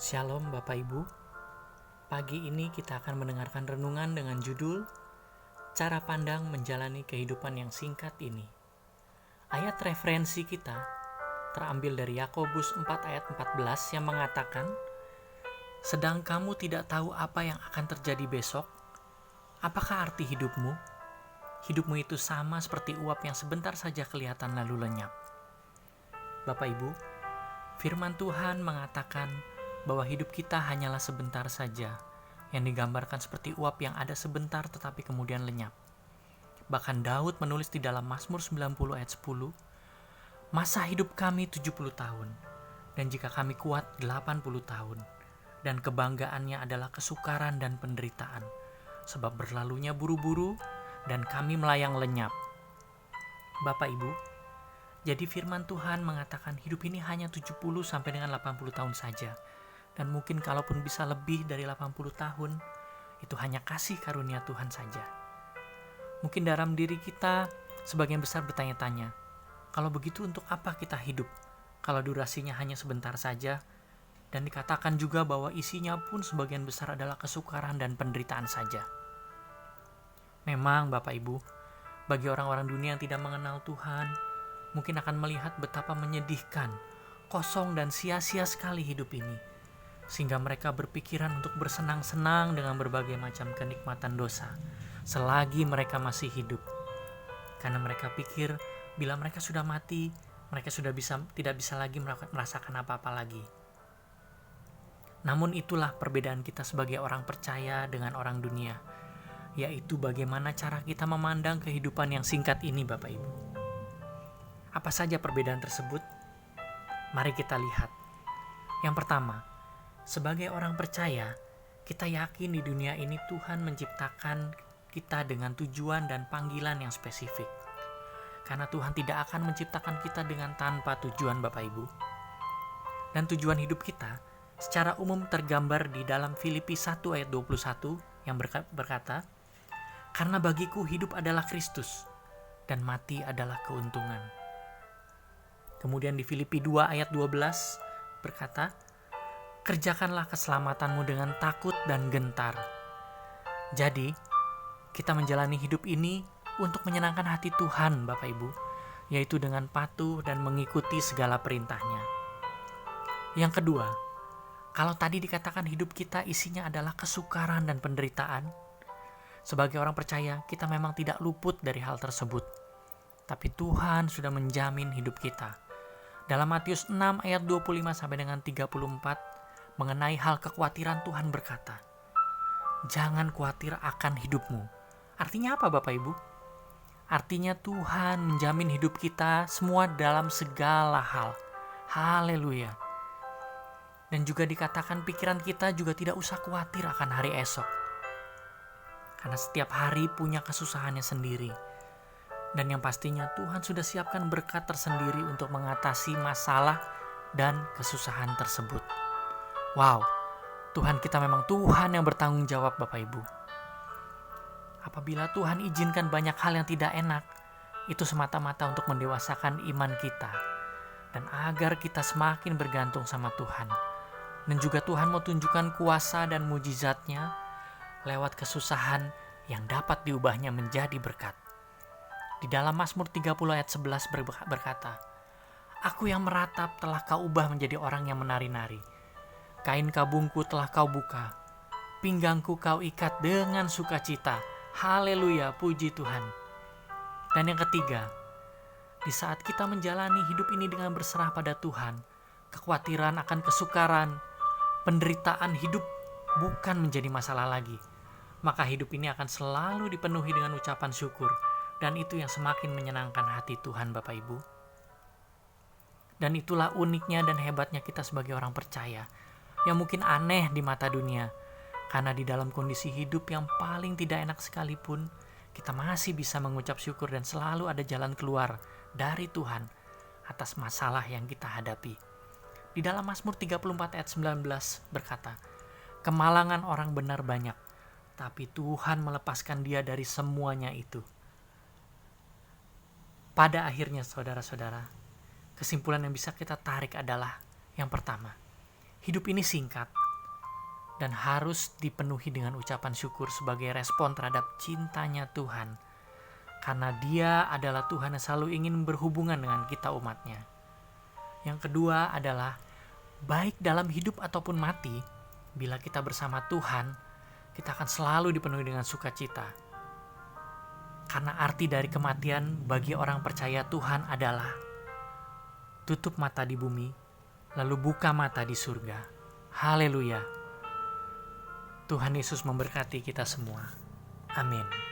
Shalom Bapak Ibu. Pagi ini kita akan mendengarkan renungan dengan judul Cara Pandang Menjalani Kehidupan yang Singkat Ini. Ayat referensi kita terambil dari Yakobus 4 ayat 14 yang mengatakan, "Sedang kamu tidak tahu apa yang akan terjadi besok, apakah arti hidupmu? Hidupmu itu sama seperti uap yang sebentar saja kelihatan lalu lenyap." Bapak Ibu, firman Tuhan mengatakan bahwa hidup kita hanyalah sebentar saja, yang digambarkan seperti uap yang ada sebentar tetapi kemudian lenyap. Bahkan Daud menulis di dalam Mazmur 90 ayat 10, "Masa hidup kami 70 tahun, dan jika kami kuat 80 tahun, dan kebanggaannya adalah kesukaran dan penderitaan, sebab berlalunya buru-buru dan kami melayang lenyap." Bapak Ibu, jadi firman Tuhan mengatakan hidup ini hanya 70 sampai dengan 80 tahun saja. Dan mungkin kalaupun bisa lebih dari 80 tahun, itu hanya kasih karunia Tuhan saja. Mungkin dalam diri kita sebagian besar bertanya-tanya, kalau begitu untuk apa kita hidup? Kalau durasinya hanya sebentar saja, dan dikatakan juga bahwa isinya pun sebagian besar adalah kesukaran dan penderitaan saja. Memang Bapak Ibu, bagi orang-orang dunia yang tidak mengenal Tuhan, mungkin akan melihat betapa menyedihkan, kosong dan sia-sia sekali hidup ini. Sehingga mereka berpikiran untuk bersenang-senang dengan berbagai macam kenikmatan dosa selagi mereka masih hidup. Karena mereka pikir bila mereka sudah mati, mereka sudah tidak bisa lagi merasakan apa-apa lagi. Namun itulah perbedaan kita sebagai orang percaya dengan orang dunia, yaitu bagaimana cara kita memandang kehidupan yang singkat ini, Bapak Ibu. Apa saja perbedaan tersebut? Mari kita lihat. Yang pertama, sebagai orang percaya, kita yakin di dunia ini Tuhan menciptakan kita dengan tujuan dan panggilan yang spesifik. Karena Tuhan tidak akan menciptakan kita dengan tanpa tujuan, Bapak Ibu. Dan tujuan hidup kita secara umum tergambar di dalam Filipi 1 ayat 21 yang berkata, "Karena bagiku hidup adalah Kristus dan mati adalah keuntungan." Kemudian di Filipi 2 ayat 12 berkata, "Kerjakanlah keselamatanmu dengan takut dan gentar." Jadi, kita menjalani hidup ini untuk menyenangkan hati Tuhan, Bapak Ibu, yaitu dengan patuh dan mengikuti segala perintahnya. Yang kedua, kalau tadi dikatakan hidup kita isinya adalah kesukaran dan penderitaan, sebagai orang percaya kita memang tidak luput dari hal tersebut. Tapi Tuhan sudah menjamin hidup kita. Dalam Matius 6 ayat 25 sampai dengan 34, mengenai hal kekhawatiran Tuhan berkata, "Jangan khawatir akan hidupmu." Artinya apa Bapak Ibu? Artinya Tuhan menjamin hidup kita semua dalam segala hal. Haleluya. Dan juga dikatakan pikiran kita juga tidak usah khawatir akan hari esok. Karena setiap hari punya kesusahannya sendiri. Dan yang pastinya Tuhan sudah siapkan berkat tersendiri untuk mengatasi masalah dan kesusahan tersebut. Wow, Tuhan kita memang Tuhan yang bertanggung jawab Bapak Ibu. Apabila Tuhan izinkan banyak hal yang tidak enak, itu semata-mata untuk mendewasakan iman kita. Dan agar kita semakin bergantung sama Tuhan. Dan juga Tuhan mau tunjukkan kuasa dan mujizatnya lewat kesusahan yang dapat diubahnya menjadi berkat. Di dalam Mazmur 30 ayat 11 berkata, "Aku yang meratap telah kau ubah menjadi orang yang menari-nari. Kain kabungku telah kau buka, pinggangku kau ikat dengan sukacita." Haleluya, puji Tuhan. Dan yang ketiga, di saat kita menjalani hidup ini dengan berserah pada Tuhan, kekhawatiran akan kesukaran, penderitaan hidup bukan menjadi masalah lagi. Maka hidup ini akan selalu dipenuhi dengan ucapan syukur, dan itu yang semakin menyenangkan hati Tuhan Bapak Ibu. Dan itulah uniknya dan hebatnya kita sebagai orang percaya, yang mungkin aneh di mata dunia, karena di dalam kondisi hidup yang paling tidak enak sekalipun, kita masih bisa mengucap syukur dan selalu ada jalan keluar dari Tuhan atas masalah yang kita hadapi. Di dalam Mazmur 34 ayat 19 berkata, "Kemalangan orang benar banyak, tapi Tuhan melepaskan dia dari semuanya itu." Pada akhirnya saudara-saudara, kesimpulan yang bisa kita tarik adalah yang pertama, Hidup ini singkat dan harus dipenuhi dengan ucapan syukur sebagai respon terhadap cintanya Tuhan. Karena Dia adalah Tuhan yang selalu ingin berhubungan dengan kita umatnya. Yang kedua adalah, baik dalam hidup ataupun mati, bila kita bersama Tuhan, kita akan selalu dipenuhi dengan sukacita. Karena arti dari kematian bagi orang percaya Tuhan adalah tutup mata di bumi, lalu buka mata di surga. Haleluya. Tuhan Yesus memberkati kita semua. Amin.